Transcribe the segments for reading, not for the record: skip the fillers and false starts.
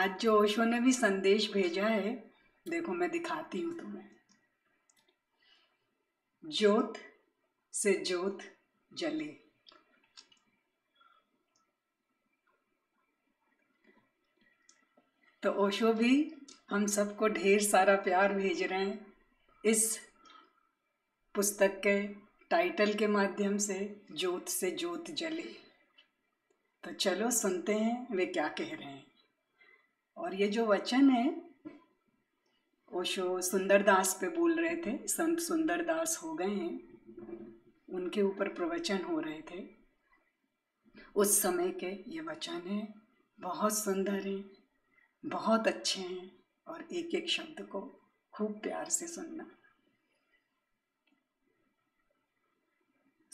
आज जो ओशो ने भी संदेश भेजा है, देखो मैं दिखाती हूँ तुम्हें। ज्योत से ज्योत जले। तो ओशो भी हम सबको ढेर सारा प्यार भेज रहे हैं इस पुस्तक के टाइटल के माध्यम से, ज्योत से ज्योत जले। तो चलो सुनते हैं वे क्या कह रहे हैं। और ये जो वचन है ओशो सुंदरदास पे बोल रहे थे, संत सुंदरदास हो गए हैं, उनके ऊपर प्रवचन हो रहे थे उस समय के। ये वचन है, बहुत सुंदर हैं, बहुत अच्छे हैं, और एक एक शब्द को खूब प्यार से सुनना।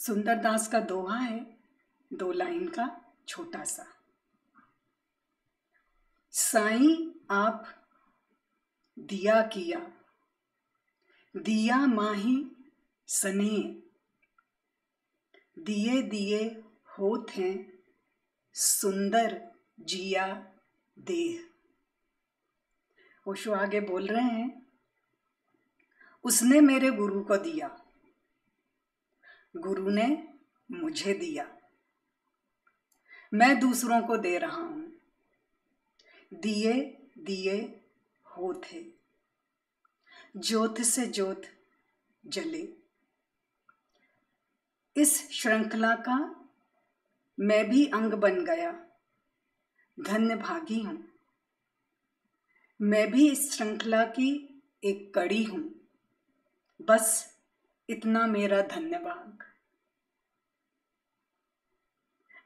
सुंदरदास का दोहा है, 2 लाइन का छोटा सा। साईं आप दिया किया, दिया माही सने, दिए दिए होत हैं सुंदर जिया देह। ओशो आगे बोल रहे हैं, उसने मेरे गुरु को दिया, गुरु ने मुझे दिया, मैं दूसरों को दे रहा हूं। दिए दिए होते, ज्योत से ज्योत जले। इस श्रृंखला का मैं भी अंग बन गया, धन्य भागी हूं। मैं भी इस श्रृंखला की एक कड़ी हूं, बस इतना मेरा धन्यवाद।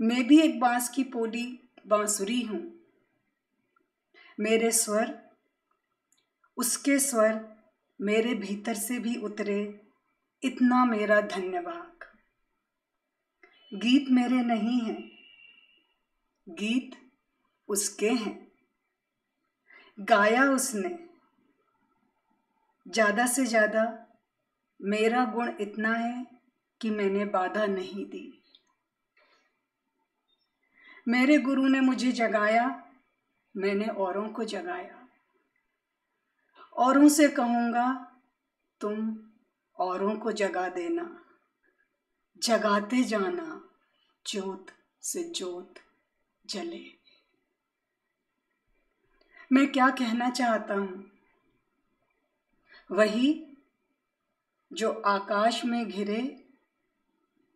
मैं भी एक बांस की पोली बांसुरी हूं, मेरे स्वर उसके स्वर मेरे भीतर से भी उतरे, इतना मेरा धन्यवाद। गीत मेरे नहीं हैं, गीत उसके हैं, गाया उसने। ज्यादा से ज्यादा मेरा गुण इतना है कि मैंने बाधा नहीं दी। मेरे गुरु ने मुझे जगाया, मैंने औरों को जगाया। औरों से कहूंगा तुम औरों को जगा देना, जगाते जाना, ज्योत से ज्योत जले। मैं क्या कहना चाहता हूं, वही जो आकाश में घिरे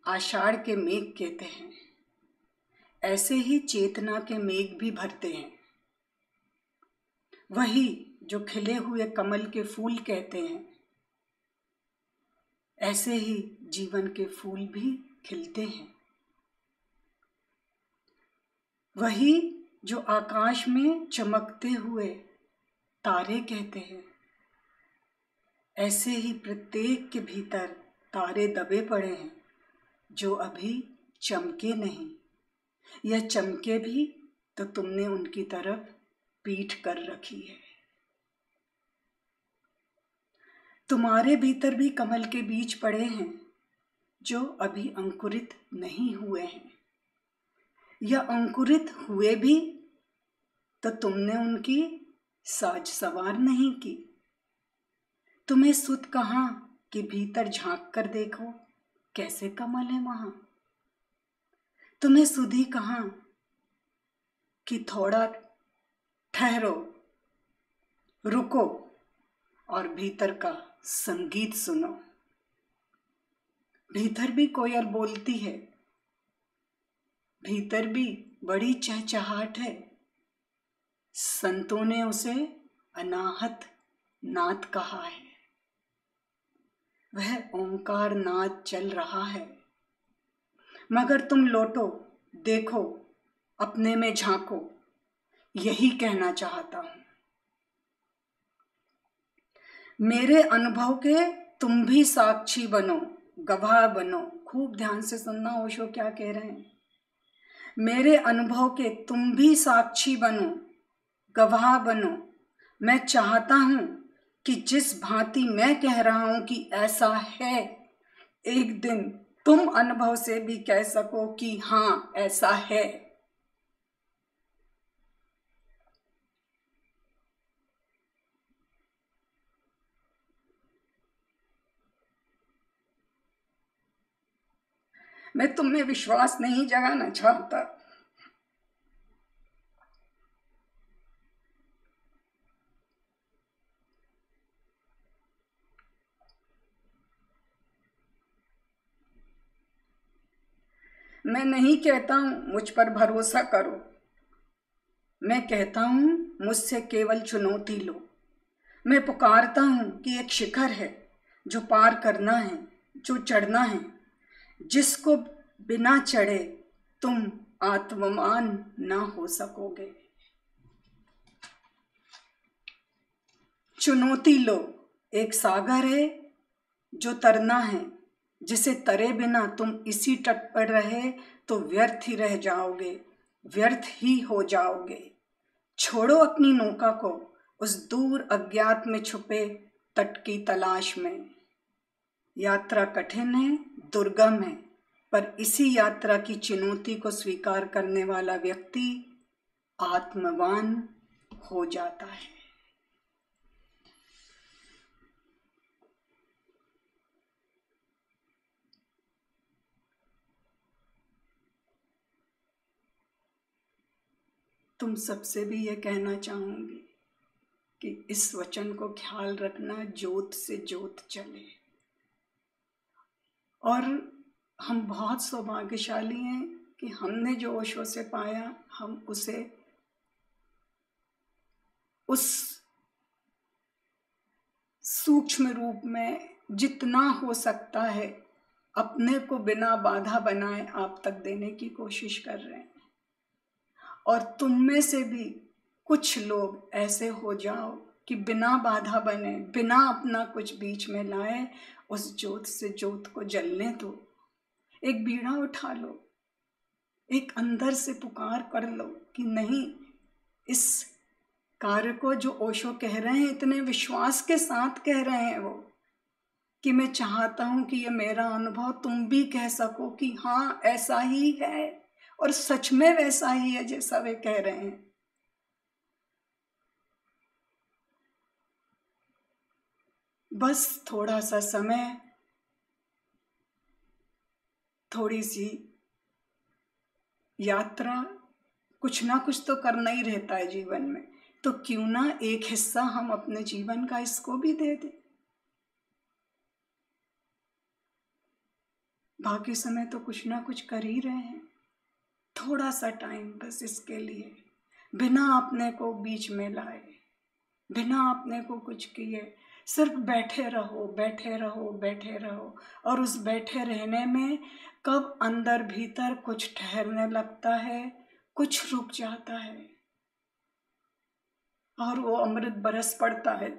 आषाढ़ के मेघ कहते हैं, ऐसे ही चेतना के मेघ भी भरते हैं। वही जो खिले हुए कमल के फूल कहते हैं, ऐसे ही जीवन के फूल भी खिलते हैं। वही जो आकाश में चमकते हुए तारे कहते हैं, ऐसे ही प्रत्येक के भीतर तारे दबे पड़े हैं जो अभी चमके नहीं, या चमके भी तो तुमने उनकी तरफ पीठ कर रखी है। तुम्हारे भीतर भी कमल के बीज पड़े हैं जो अभी अंकुरित नहीं हुए हैं, या अंकुरित हुए भी तो तुमने उनकी साज सवार नहीं की। तुम्हें सुध कहाँ कि भीतर झांक कर देखो कैसे कमल है वहां। तुम्हें सुधी कहाँ कि थोड़ा ठहरो, रुको और भीतर का संगीत सुनो। भीतर भी कोयल बोलती है, भीतर भी बड़ी चहचहाट है। संतों ने उसे अनाहत नाद कहा है। वह ओंकार नाद चल रहा है, मगर तुम लौटो, देखो, अपने में झांको, यही कहना चाहता हूं। मेरे अनुभव के तुम भी साक्षी बनो, गवाह बनो। खूब ध्यान से सुनना ओशो क्या कह रहे हैं। मेरे अनुभव के तुम भी साक्षी बनो, गवाह बनो। मैं चाहता हूं कि जिस भांति मैं कह रहा हूं कि ऐसा है, एक दिन तुम अनुभव से भी कह सको कि हां ऐसा है। मैं तुम में विश्वास नहीं जगाना चाहता। मैं नहीं कहता हूं मुझ पर भरोसा करो, मैं कहता हूं मुझसे केवल चुनौती लो। मैं पुकारता हूं कि एक शिखर है जो पार करना है, जो चढ़ना है, जिसको बिना चढ़े तुम आत्मवान ना हो सकोगे। चुनौती लो, एक सागर है जो तरना है, जिसे तरे बिना तुम इसी तट पर रहे तो व्यर्थ ही रह जाओगे, व्यर्थ ही हो जाओगे। छोड़ो अपनी नौका को उस दूर अज्ञात में छुपे तट की तलाश में। यात्रा कठिन है, दुर्गम है, पर इसी यात्रा की चुनौती को स्वीकार करने वाला व्यक्ति आत्मवान हो जाता है। तुम सबसे भी ये कहना चाहूंगी कि इस वचन को ख्याल रखना, जोत से जोत चले। और हम बहुत सौभाग्यशाली हैं कि हमने जो ओशो से पाया, हम उसे उस सूक्ष्म रूप में जितना हो सकता है अपने को बिना बाधा बनाए आप तक देने की कोशिश कर रहे हैं। और तुम में से भी कुछ लोग ऐसे हो जाओ कि बिना बाधा बने, बिना अपना कुछ बीच में लाए, उस जोत से जोत को जलने दो। एक बीड़ा उठा लो, एक अंदर से पुकार कर लो कि नहीं, इस कार्य को जो ओशो कह रहे हैं, इतने विश्वास के साथ कह रहे हैं वो, कि मैं चाहता हूं कि ये मेरा अनुभव तुम भी कह सको कि हाँ ऐसा ही है, और सच में वैसा ही है जैसा वे कह रहे हैं। बस थोड़ा सा समय, थोड़ी सी यात्रा, कुछ ना कुछ तो करना ही रहता है जीवन में, तो क्यों ना एक हिस्सा हम अपने जीवन का इसको भी दे दें। बाकी समय तो कुछ ना कुछ कर ही रहे हैं। थोड़ा सा टाइम बस इसके लिए, बिना अपने को बीच में लाए, बिना अपने को कुछ किए, सिर्फ बैठे रहो, बैठे रहो, बैठे रहो। और उस बैठे रहने में कब अंदर भीतर कुछ ठहरने लगता है, कुछ रुक जाता है, और वो अमृत बरस पड़ता है।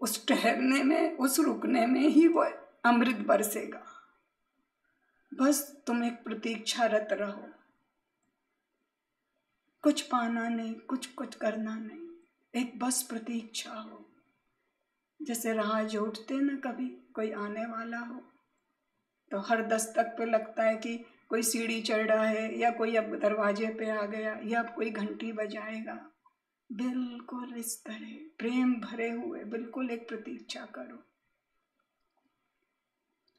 उस ठहरने में, उस रुकने में ही वो अमृत बरसेगा। बस तुम एक प्रतीक्षारत रहो, कुछ पाना नहीं, कुछ कुछ करना नहीं, एक बस प्रतीक्षा हो। जैसे राह जोहते ना, कभी कोई आने वाला हो तो हर दस्तक पे लगता है कि कोई सीढ़ी चढ़ रहा है, या कोई अब दरवाजे पे आ गया, या अब कोई घंटी बजाएगा। बिल्कुल इस तरह प्रेम भरे हुए बिल्कुल एक प्रतीक्षा करो।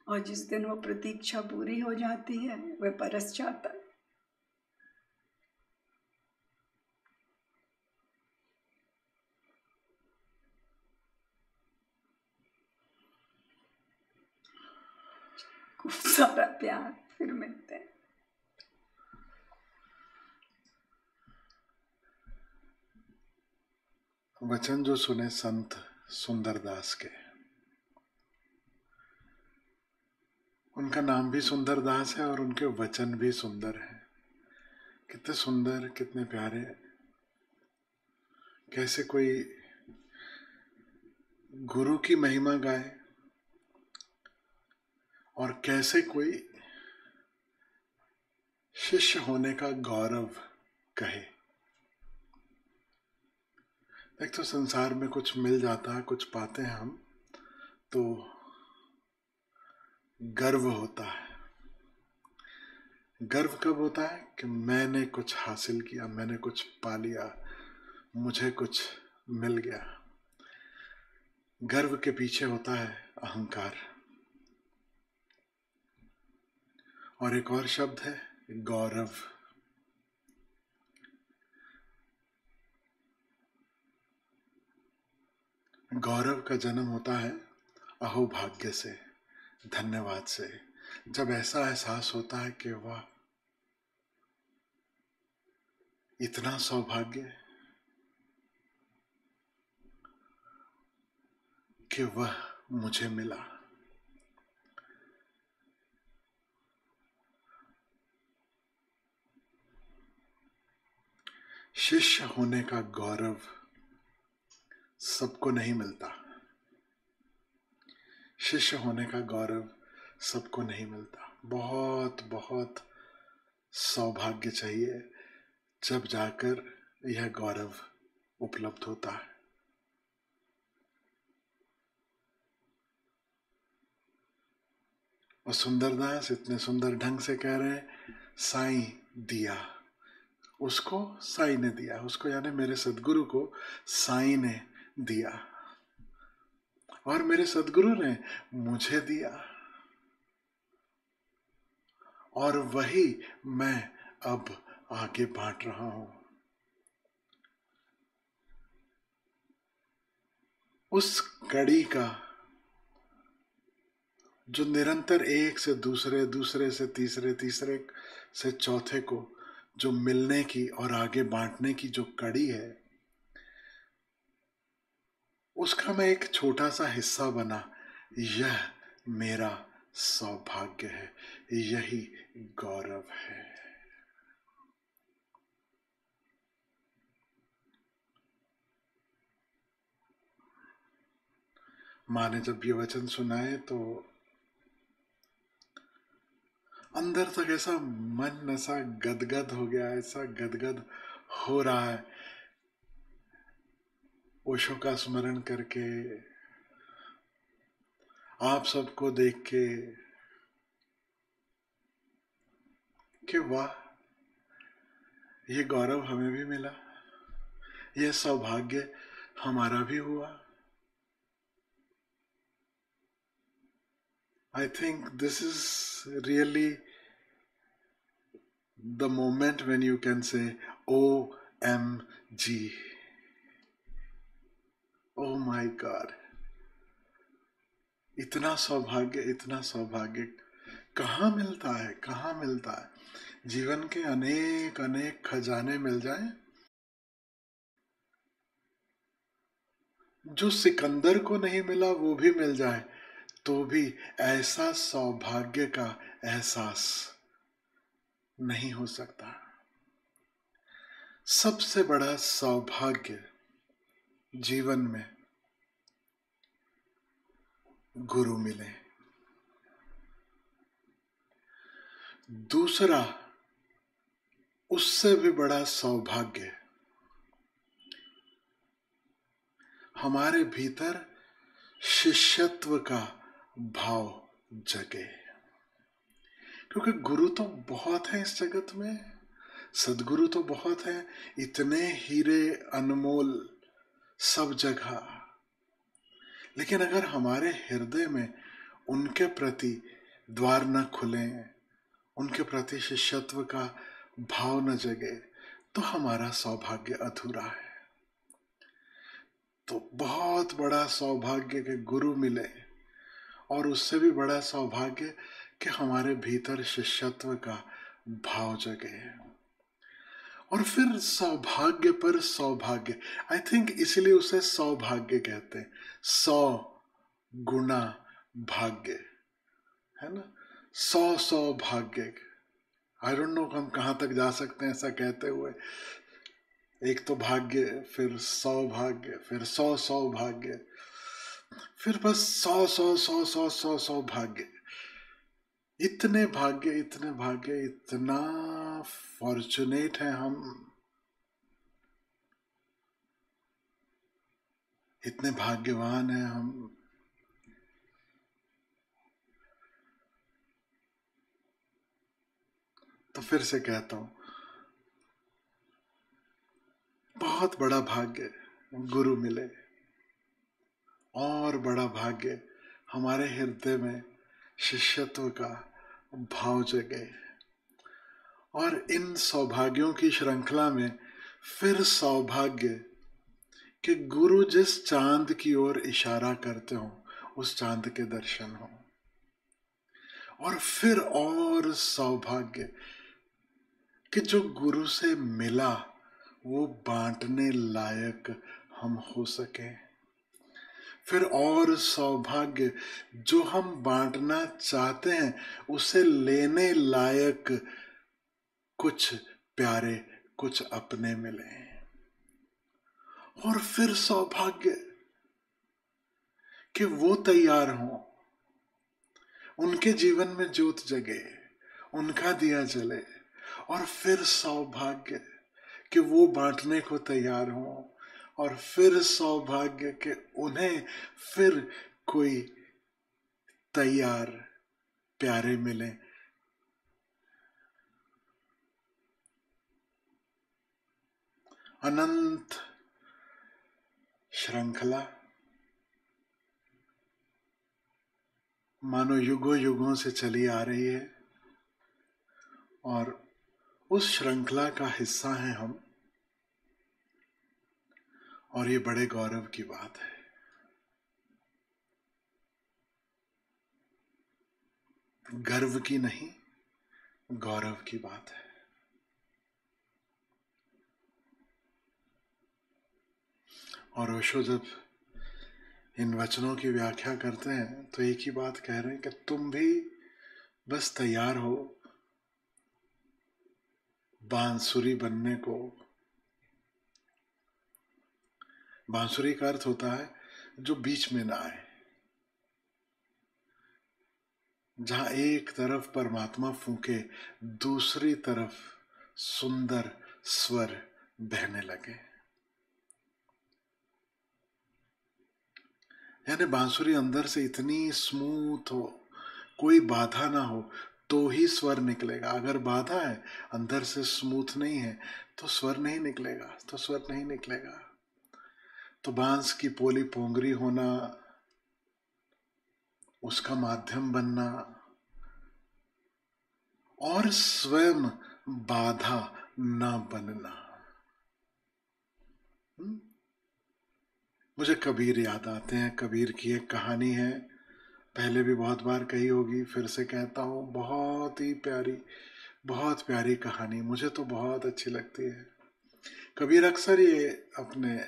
और जिस दिन वो प्रतीक्षा पूरी हो जाती है, वह बरस जाता है। खूब सारा प्यार, फिर मिलते हैं। वचन जो सुने संत सुंदरदास के, उनका नाम भी सुंदरदास है और उनके वचन भी सुंदर हैं। कितने सुंदर, कितने प्यारे। कैसे कोई गुरु की महिमा गाए और कैसे कोई शिष्य होने का गौरव कहे। एक तो संसार में कुछ मिल जाता है, कुछ पाते हैं हम, तो गर्व होता है। गर्व कब होता है कि मैंने कुछ हासिल किया, मैंने कुछ पा लिया, मुझे कुछ मिल गया। गर्व के पीछे होता है अहंकार, और एक और शब्द है गौरव। गौरव का जन्म होता है अहोभाग्य से, धन्यवाद से। जब ऐसा एहसास होता है कि वाह, इतना सौभाग्य कि वह मुझे मिला। शिष्य होने का गौरव सबको नहीं मिलता। शिष्य होने का गौरव सबको नहीं मिलता। बहुत बहुत सौभाग्य चाहिए जब जाकर यह गौरव उपलब्ध होता है। और सुंदरदास इतने सुंदर ढंग से कह रहे हैं, साईं दिया, उसको साईं ने दिया, उसको यानी मेरे सदगुरु को साईं ने दिया, और मेरे सदगुरु ने मुझे दिया, और वही मैं अब आगे बांट रहा हूं। उस कड़ी का जो निरंतर एक से दूसरे, दूसरे से तीसरे, तीसरे से चौथे को जो मिलने की और आगे बांटने की जो कड़ी है, उसका मैं एक छोटा सा हिस्सा बना। यह मेरा सौभाग्य है, यही गौरव है। माँ ने जब ये वचन सुनाए तो अंदर तक ऐसा मन ऐसा गदगद हो गया, ऐसा गदगद हो रहा है ओशो का स्मरण करके, आप सबको देख के, कि वाह, ये गौरव हमें भी मिला, यह सौभाग्य हमारा भी हुआ। I think this is really the moment when you can say OMG, oh my God, इतना सौभाग्य, इतना सौभाग्य कहाँ मिलता है, कहाँ मिलता है। जीवन के अनेक अनेक खजाने मिल जाएं, जो सिकंदर को नहीं मिला वो भी मिल जाए, तो भी ऐसा सौभाग्य का एहसास नहीं हो सकता। सबसे बड़ा सौभाग्य जीवन में गुरु मिले। दूसरा, उससे भी बड़ा सौभाग्य हमारे भीतर शिष्यत्व का भाव जगे, क्योंकि गुरु तो बहुत है इस जगत में, सदगुरु तो बहुत है, इतने हीरे अनमोल सब जगह, लेकिन अगर हमारे हृदय में उनके प्रति द्वार न खुले, उनके प्रति शिष्यत्व का भाव न जगे, तो हमारा सौभाग्य अधूरा है। तो बहुत बड़ा सौभाग्य के गुरु मिले, और उससे भी बड़ा सौभाग्य कि हमारे भीतर शिष्यत्व का भाव जगे, और फिर सौभाग्य पर सौभाग्य। आई थिंक इसलिए उसे सौभाग्य कहते हैं, 100 गुना भाग्य, है ना, 100 सौभाग्य। आई डोंट नो हम कहाँ तक जा सकते हैं ऐसा कहते हुए। एक तो भाग्य, फिर सौभाग्य, फिर 100 सौभाग्य, फिर बस 100 100 100 100 100 सौभाग्य। इतने भाग्य, इतने भाग्य, इतना फॉर्चुनेट है हम, इतने भाग्यवान हैं हम। तो फिर से कहता हूं, बहुत बड़ा भाग्य गुरु मिले, और बड़ा भाग्य हमारे हृदय में शिष्यत्व का भाव जगे। और इन सौभाग्यों की श्रृंखला में फिर सौभाग्य कि गुरु जिस चांद की ओर इशारा करते हो उस चांद के दर्शन हो। और फिर और सौभाग्य कि जो गुरु से मिला वो बांटने लायक हम हो सके। फिर और सौभाग्य जो हम बांटना चाहते हैं उसे लेने लायक कुछ प्यारे, कुछ अपने मिले। और फिर सौभाग्य कि वो तैयार हों, उनके जीवन में ज्योत जगे, उनका दिया जले। और फिर सौभाग्य कि वो बांटने को तैयार हों। और फिर सौभाग्य कि उन्हें फिर कोई तैयार प्यारे मिले। अनंत श्रृंखला मानो युगों युगों से चली आ रही है और उस श्रृंखला का हिस्सा हैं हम। और ये बड़े गौरव की बात है। गर्व की नहीं, गौरव की बात है। और ओशो जब इन वचनों की व्याख्या करते हैं तो एक ही बात कह रहे हैं कि तुम भी बस तैयार हो बांसुरी बनने को। बांसुरी का अर्थ होता है जो बीच में ना आए, जहां एक तरफ परमात्मा फूंके दूसरी तरफ सुंदर स्वर बहने लगे। यानी बांसुरी अंदर से इतनी स्मूथ हो, कोई बाधा ना हो तो ही स्वर निकलेगा। अगर बाधा है, अंदर से स्मूथ नहीं है तो स्वर नहीं निकलेगा, तो स्वर नहीं निकलेगा। तो बांस की पोली पोंगरी होना, उसका माध्यम बनना और स्वयं बाधा न बनना। मुझे कबीर याद आते हैं। कबीर की एक कहानी है, पहले भी बहुत बार कही होगी, फिर से कहता हूँ। बहुत ही प्यारी, बहुत प्यारी कहानी, मुझे तो बहुत अच्छी लगती है। कबीर अक्सर ये अपने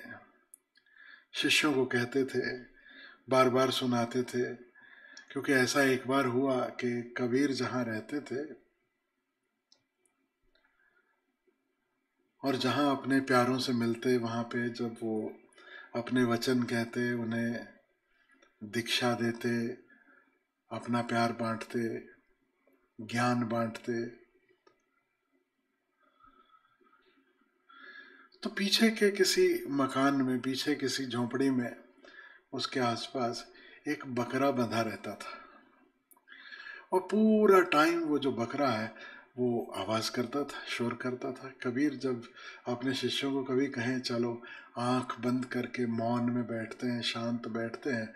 शिष्यों को कहते थे, बार बार सुनाते थे। क्योंकि ऐसा एक बार हुआ कि कबीर जहाँ रहते थे और जहाँ अपने प्यारों से मिलते, वहाँ पे जब वो अपने वचन कहते, उन्हें दीक्षा देते, अपना प्यार बांटते, ज्ञान बांटते, तो पीछे के किसी मकान में, पीछे किसी झोपड़ी में, उसके आसपास एक बकरा बंधा रहता था। और पूरा टाइम वो जो बकरा है वो आवाज करता था, शोर करता था। कबीर जब अपने शिष्यों को कभी कहें चलो आंख बंद करके मौन में बैठते हैं, शांत बैठते हैं,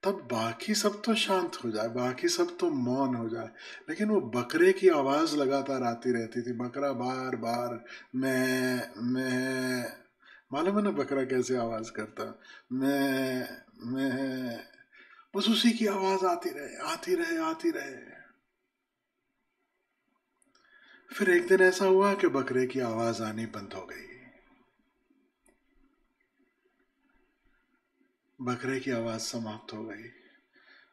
तब बाकी सब तो शांत हो जाए, बाकी सब तो मौन हो जाए, लेकिन वो बकरे की आवाज लगातार आती रहती थी। बकरा बार बार मैं मालूम है ना बकरा कैसे आवाज करता, मैं बस उसी की आवाज आती रहे, आती रहे, आती रहे। फिर एक दिन ऐसा हुआ कि बकरे की आवाज आनी बंद हो गई। बकरे की आवाज समाप्त हो गई।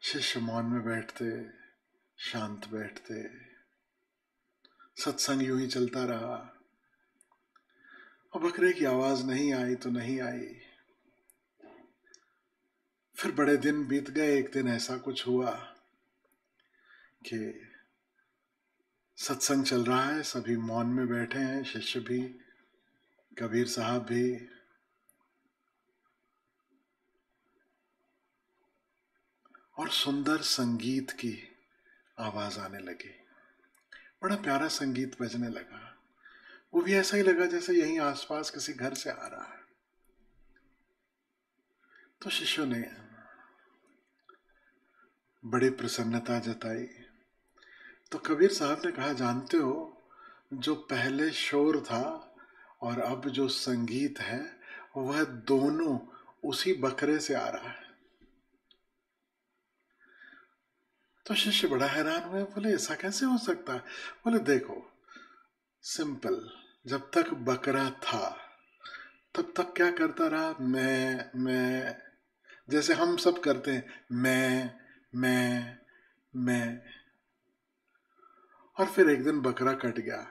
शिष्य मौन में बैठते, शांत बैठते, सत्संग यूं ही चलता रहा। और बकरे की आवाज नहीं आई तो नहीं आई। फिर बड़े दिन बीत गए। एक दिन ऐसा कुछ हुआ कि सत्संग चल रहा है, सभी मौन में बैठे हैं, शिष्य भी, कबीर साहब भी। और सुंदर संगीत की आवाज आने लगी। बड़ा प्यारा संगीत बजने लगा। वो भी ऐसा ही लगा जैसे यहीं आसपास किसी घर से आ रहा है। तो शिष्यों ने बड़ी प्रसन्नता जताई। तो कबीर साहब ने कहा, जानते हो, जो पहले शोर था और अब जो संगीत है वह दोनों उसी बकरे से आ रहा है। तो शिष्य बड़ा हैरान हुए, बोले ऐसा कैसे हो सकता है? बोले देखो, सिंपल, जब तक बकरा था तब तक क्या करता रहा? मैं, जैसे हम सब करते हैं, मैं। और फिर एक दिन बकरा कट गया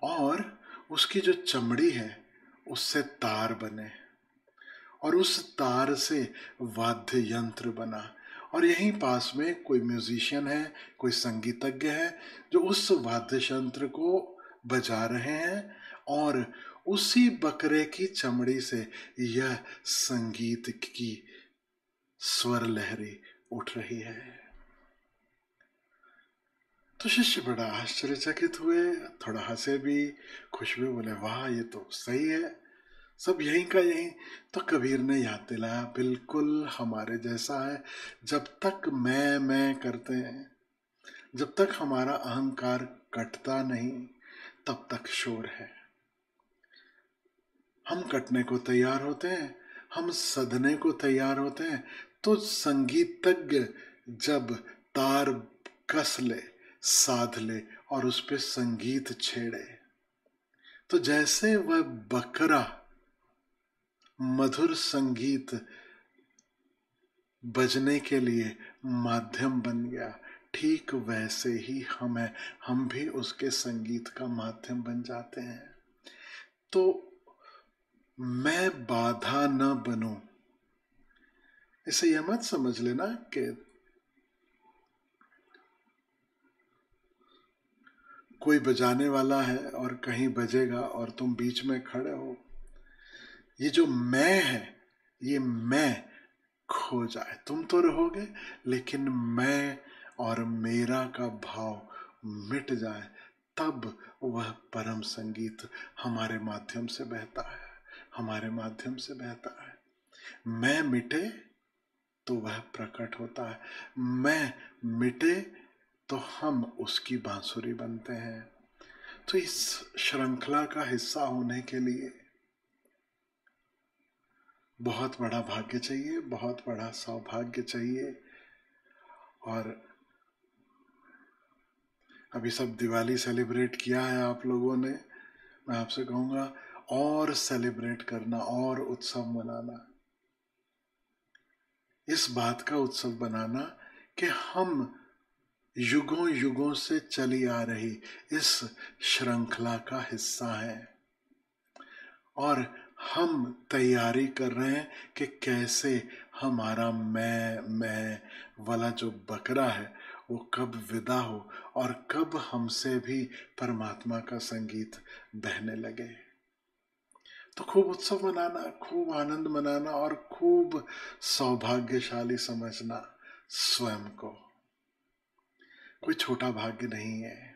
और उसकी जो चमड़ी है उससे तार बने और उस तार से वाद्य यंत्र बना। और यहीं पास में कोई म्यूजिशियन है, कोई संगीतज्ञ है जो उस वाद्य यंत्र को बजा रहे हैं और उसी बकरे की चमड़ी से यह संगीत की स्वर लहरी उठ रही है। तो शिष्य बड़ा आश्चर्यचकित हुए, थोड़ा हंसे भी, खुश भी, बोले वाह ये तो सही है, सब यहीं का यहीं। तो कबीर ने याद दिलाया, बिल्कुल हमारे जैसा है। जब तक मैं करते हैं, जब तक हमारा अहंकार कटता नहीं तब तक शोर है। हम कटने को तैयार होते हैं, हम सधने को तैयार होते हैं, तो संगीतज्ञ जब तार कस ले, साध ले और उस पे संगीत छेड़े, तो जैसे वह बकरा मधुर संगीत बजने के लिए माध्यम बन गया, ठीक वैसे ही हम भी उसके संगीत का माध्यम बन जाते हैं। तो मैं बाधा न बनूं, इसे यह मत समझ लेना कि कोई बजाने वाला है और कहीं बजेगा और तुम बीच में खड़े हो। ये जो मैं है, ये मैं खो जाए, तुम तो रहोगे लेकिन मैं और मेरा का भाव मिट जाए, तब वह परम संगीत हमारे माध्यम से बहता है, हमारे माध्यम से बहता है। मैं मिटे तो वह प्रकट होता है, मैं मिटे तो हम उसकी बांसुरी बनते हैं। तो इस श्रृंखला का हिस्सा होने के लिए बहुत बड़ा भाग्य चाहिए, बहुत बड़ा सौभाग्य चाहिए। और अभी सब दिवाली सेलिब्रेट किया है आप लोगों ने, मैं आपसे कहूँगा और सेलिब्रेट करना और उत्सव मनाना, इस बात का उत्सव बनाना कि हम युगों युगों से चली आ रही इस श्रृंखला का हिस्सा है और हम तैयारी कर रहे हैं कि कैसे हमारा मैं वाला जो बकरा है वो कब विदा हो और कब हमसे भी परमात्मा का संगीत बहने लगे। तो खूब उत्सव मनाना, खूब आनंद मनाना और खूब सौभाग्यशाली समझना स्वयं को। कोई छोटा भाग्य नहीं है।